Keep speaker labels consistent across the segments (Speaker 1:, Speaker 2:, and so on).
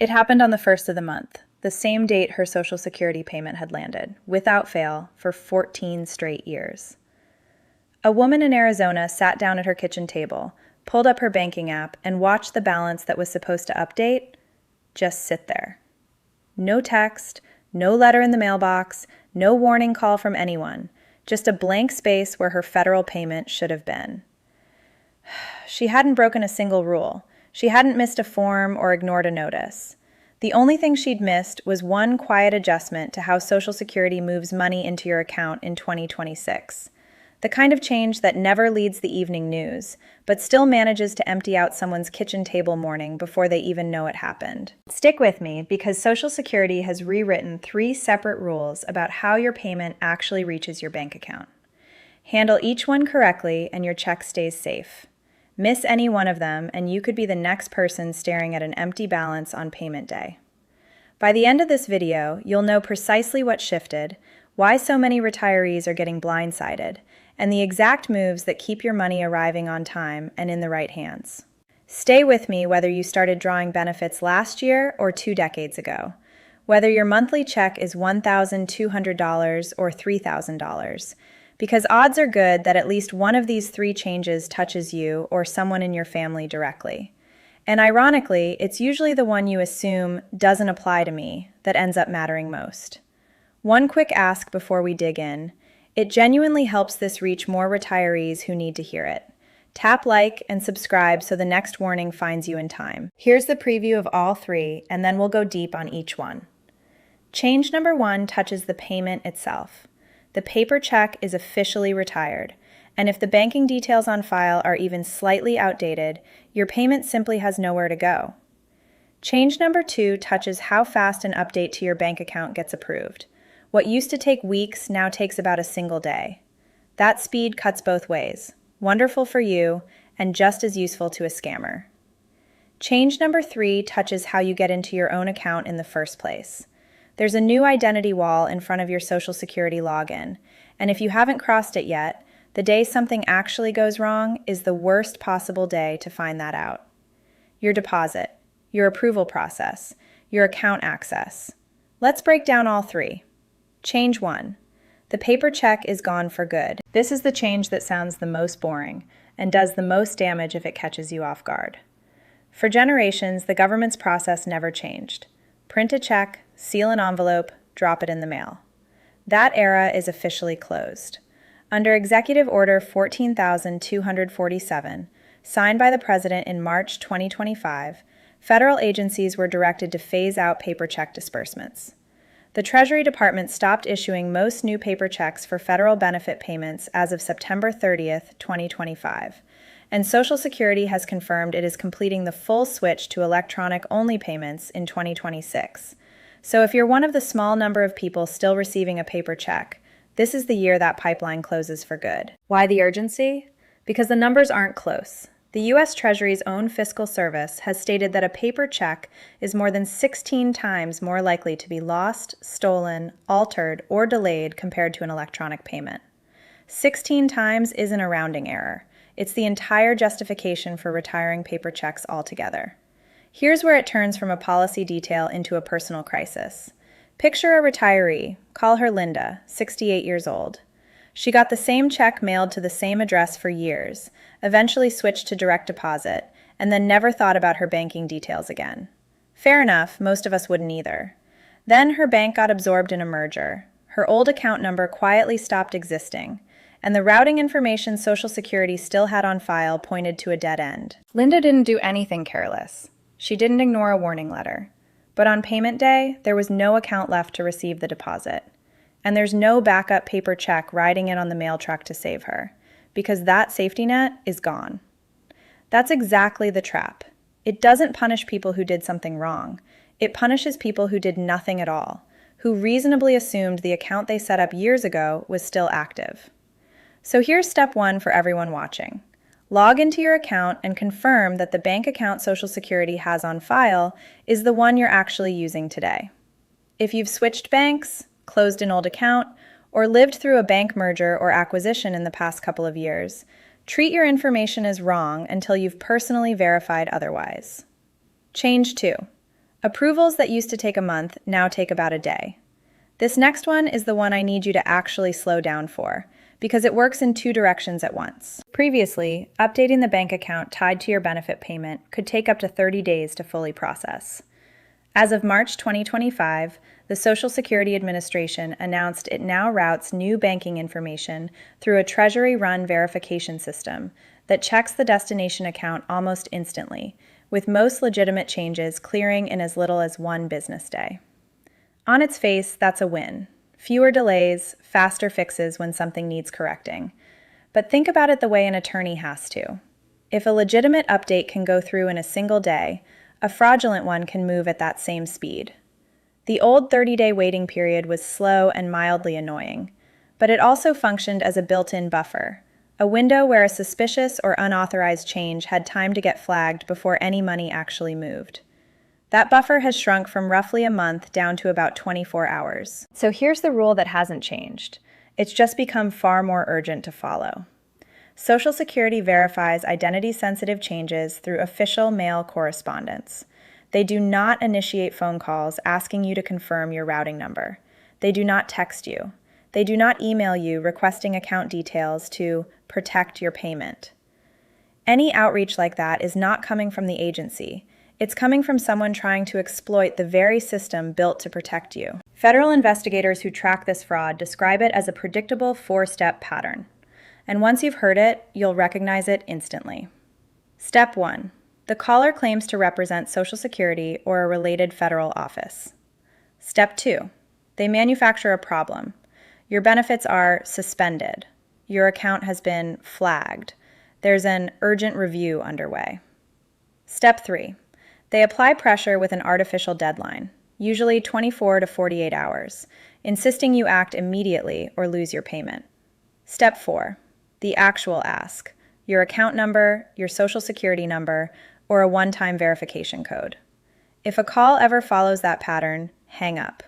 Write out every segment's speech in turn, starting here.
Speaker 1: It happened on the first of the month, the same date her Social Security payment had landed, without fail, for 14 straight years. A woman in Arizona sat down at her kitchen table, pulled up her banking app, and watched the balance that was supposed to update just sit there. No text, no letter in the mailbox, no warning call from anyone, just a blank space where her federal payment should have been. She hadn't broken a single rule. She hadn't missed a form or ignored a notice. The only thing she'd missed was one quiet adjustment to how Social Security moves money into your account in 2026. The kind of change that never leads the evening news, but still manages to empty out someone's kitchen table morning before they even know it happened. Stick with me, because Social Security has rewritten 3 separate rules about how your payment actually reaches your bank account. Handle each one correctly and your check stays safe. Miss any one of them and you could be the next person staring at an empty balance on payment day. By the end of this video, you'll know precisely what shifted, why so many retirees are getting blindsided, and the exact moves that keep your money arriving on time and in the right hands. Stay with me whether you started drawing benefits last year or 2 decades ago, whether your monthly check is $1,200 or $3,000, because odds are good that at least one of these 3 changes touches you or someone in your family directly. And ironically, it's usually the one you assume doesn't apply to me that ends up mattering most. One quick ask before we dig in. It genuinely helps this reach more retirees who need to hear it. Tap like and subscribe so the next warning finds you in time. Here's the preview of all 3, and then we'll go deep on each one. Change number 1 touches the payment itself. The paper check is officially retired, and if the banking details on file are even slightly outdated, your payment simply has nowhere to go. Change number 2 touches how fast an update to your bank account gets approved. What used to take weeks now takes about a single day. That speed cuts both ways. Wonderful for you, and just as useful to a scammer. Change number 3 touches how you get into your own account in the first place. There's a new identity wall in front of your Social Security login, and if you haven't crossed it yet, the day something actually goes wrong is the worst possible day to find that out. Your deposit, your approval process, your account access. Let's break down all 3. Change 1. The paper check is gone for good. This is the change that sounds the most boring and does the most damage if it catches you off guard. For generations, the government's process never changed. Print a check, seal an envelope, drop it in the mail. That era is officially closed. Under Executive Order 14,247, signed by the President in March 2025, federal agencies were directed to phase out paper check disbursements. The Treasury Department stopped issuing most new paper checks for federal benefit payments as of September 30th, 2025, and Social Security has confirmed it is completing the full switch to electronic-only payments in 2026. So if you're one of the small number of people still receiving a paper check, this is the year that pipeline closes for good. Why the urgency? Because the numbers aren't close. The U.S. Treasury's own fiscal service has stated that a paper check is more than 16 times more likely to be lost, stolen, altered, or delayed compared to an electronic payment. 16 times isn't a rounding error. It's the entire justification for retiring paper checks altogether. Here's where it turns from a policy detail into a personal crisis. Picture a retiree. Call her Linda, 68 years old. She got the same check mailed to the same address for years, eventually switched to direct deposit, and then never thought about her banking details again. Fair enough, most of us wouldn't either. Then her bank got absorbed in a merger. Her old account number quietly stopped existing, and the routing information Social Security still had on file pointed to a dead end. Linda didn't do anything careless. She didn't ignore a warning letter. But on payment day, there was no account left to receive the deposit. And there's no backup paper check riding in on the mail truck to save her, because that safety net is gone. That's exactly the trap. It doesn't punish people who did something wrong. It punishes people who did nothing at all, who reasonably assumed the account they set up years ago was still active. So here's step 1 for everyone watching. Log into your account and confirm that the bank account Social Security has on file is the one you're actually using today. If you've switched banks, closed an old account, or lived through a bank merger or acquisition in the past couple of years, treat your information as wrong until you've personally verified otherwise. Change 2. Approvals that used to take a month now take about a day. This next one is the one I need you to actually slow down for, because it works in two directions at once. Previously, updating the bank account tied to your benefit payment could take up to 30 days to fully process. As of March 2025, the Social Security Administration announced it now routes new banking information through a Treasury-run verification system that checks the destination account almost instantly, with most legitimate changes clearing in as little as one business day. On its face, that's a win. Fewer delays, faster fixes when something needs correcting. But think about it the way an attorney has to. If a legitimate update can go through in a single day, a fraudulent one can move at that same speed. The old 30-day waiting period was slow and mildly annoying, but it also functioned as a built-in buffer, a window where a suspicious or unauthorized change had time to get flagged before any money actually moved. That buffer has shrunk from roughly a month down to about 24 hours. So here's the rule that hasn't changed. It's just become far more urgent to follow. Social Security verifies identity-sensitive changes through official mail correspondence. They do not initiate phone calls asking you to confirm your routing number. They do not text you. They do not email you requesting account details to protect your payment. Any outreach like that is not coming from the agency. It's coming from someone trying to exploit the very system built to protect you. Federal investigators who track this fraud describe it as a predictable four-step pattern. And once you've heard it, you'll recognize it instantly. Step 1. The caller claims to represent Social Security or a related federal office. Step 2. They manufacture a problem. Your benefits are suspended. Your account has been flagged. There's an urgent review underway. Step 3. They apply pressure with an artificial deadline, usually 24 to 48 hours, insisting you act immediately or lose your payment. Step 4. The actual ask, your account number, your Social Security number, or a one-time verification code. If a call ever follows that pattern, hang up.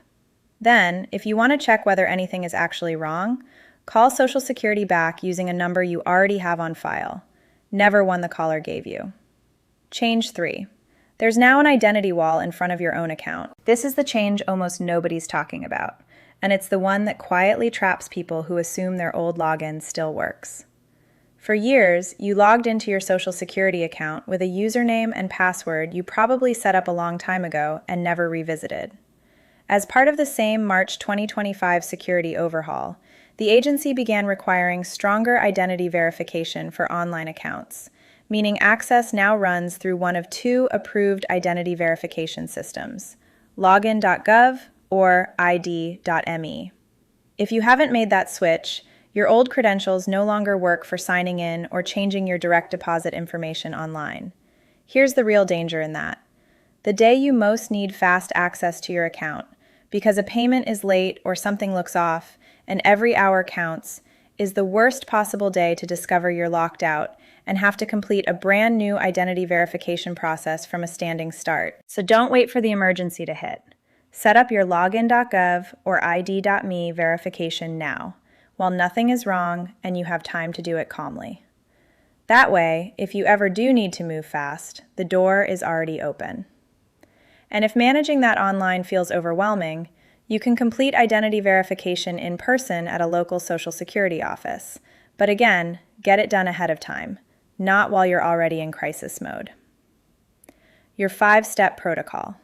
Speaker 1: Then, if you want to check whether anything is actually wrong, call Social Security back using a number you already have on file, never one the caller gave you. Change 3. There's now an identity wall in front of your own account. This is the change almost nobody's talking about, and it's the one that quietly traps people who assume their old login still works. For years, you logged into your Social Security account with a username and password you probably set up a long time ago and never revisited. As part of the same March 2025 security overhaul, the agency began requiring stronger identity verification for online accounts, meaning access now runs through one of two approved identity verification systems, login.gov or id.me. If you haven't made that switch, your old credentials no longer work for signing in or changing your direct deposit information online. Here's the real danger in that. The day you most need fast access to your account, because a payment is late or something looks off, and every hour counts, is the worst possible day to discover you're locked out and have to complete a brand new identity verification process from a standing start. So don't wait for the emergency to hit. Set up your login.gov or id.me verification now, while nothing is wrong and you have time to do it calmly. That way, if you ever do need to move fast, the door is already open. And if managing that online feels overwhelming, you can complete identity verification in person at a local Social Security office. But again, get it done ahead of time, not while you're already in crisis mode. Your 5-step protocol.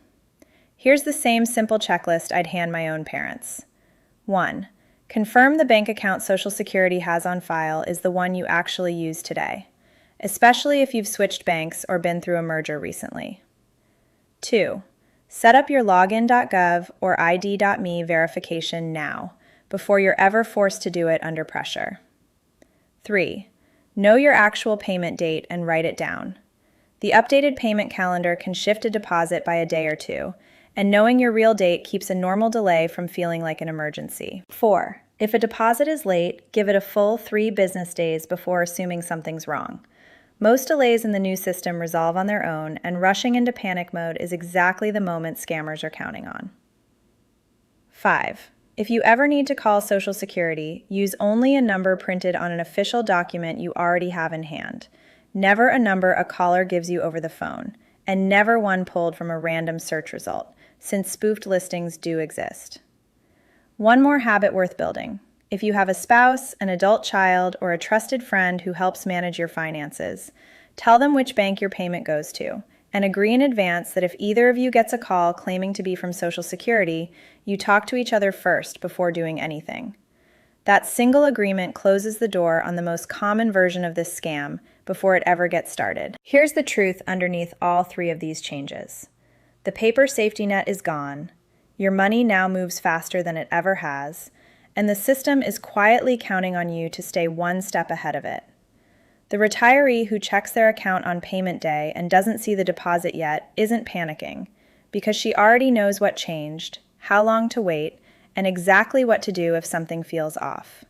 Speaker 1: Here's the same simple checklist I'd hand my own parents. 1. Confirm the bank account Social Security has on file is the one you actually use today, especially if you've switched banks or been through a merger recently. 2. Set up your login.gov or id.me verification now, before you're ever forced to do it under pressure. 3. Know your actual payment date and write it down. The updated payment calendar can shift a deposit by a day or two, and knowing your real date keeps a normal delay from feeling like an emergency. 4. If a deposit is late, give it a full 3 business days before assuming something's wrong. Most delays in the new system resolve on their own, and rushing into panic mode is exactly the moment scammers are counting on. 5. If you ever need to call Social Security, use only a number printed on an official document you already have in hand. Never a number a caller gives you over the phone, and never one pulled from a random search result, since spoofed listings do exist. One more habit worth building. If you have a spouse, an adult child, or a trusted friend who helps manage your finances, tell them which bank your payment goes to, and agree in advance that if either of you gets a call claiming to be from Social Security, you talk to each other first before doing anything. That single agreement closes the door on the most common version of this scam before it ever gets started. Here's the truth underneath all three of these changes. The paper safety net is gone, your money now moves faster than it ever has, and the system is quietly counting on you to stay one step ahead of it. The retiree who checks their account on payment day and doesn't see the deposit yet isn't panicking, because she already knows what changed, how long to wait, and exactly what to do if something feels off.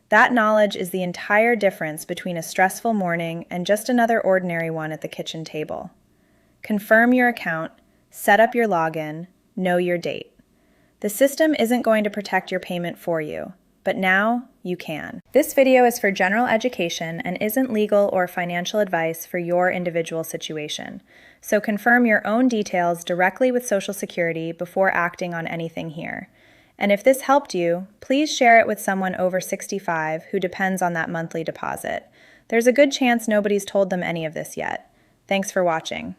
Speaker 1: That knowledge is the entire difference between a stressful morning and just another ordinary one at the kitchen table. Confirm your account, set up your login, know your date. The system isn't going to protect your payment for you, but now you can. This video is for general education and isn't legal or financial advice for your individual situation. So confirm your own details directly with Social Security before acting on anything here. And if this helped you, please share it with someone over 65 who depends on that monthly deposit. There's a good chance nobody's told them any of this yet. Thanks for watching.